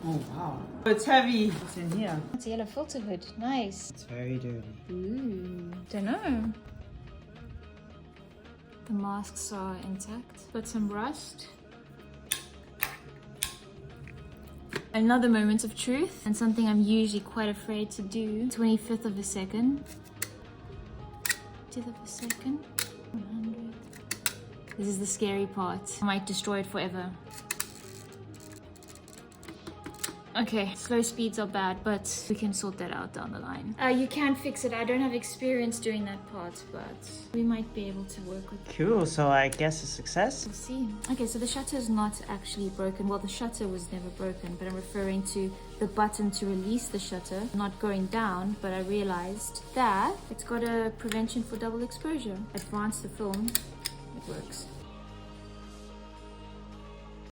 Oh wow. It's heavy. What's in here? It's a yellow filter hood. Nice. It's very dirty. Ooh. Don't know. The masks are intact. Got some rust. Another moment of truth, and something I'm usually quite afraid to do. 25th of a second. 50th of a second. 100. This is the scary part. I might destroy it forever. Okay, slow speeds are bad, but we can sort that out down the line. You can fix it. I don't have experience doing that part, but we might be able to work with it. Cool, so I guess a success? We'll see. Okay, so the shutter is not actually broken. Well, the shutter was never broken, but I'm referring to the button to release the shutter not going down, but I realized that it's got a prevention for double exposure. Advance the film, it works.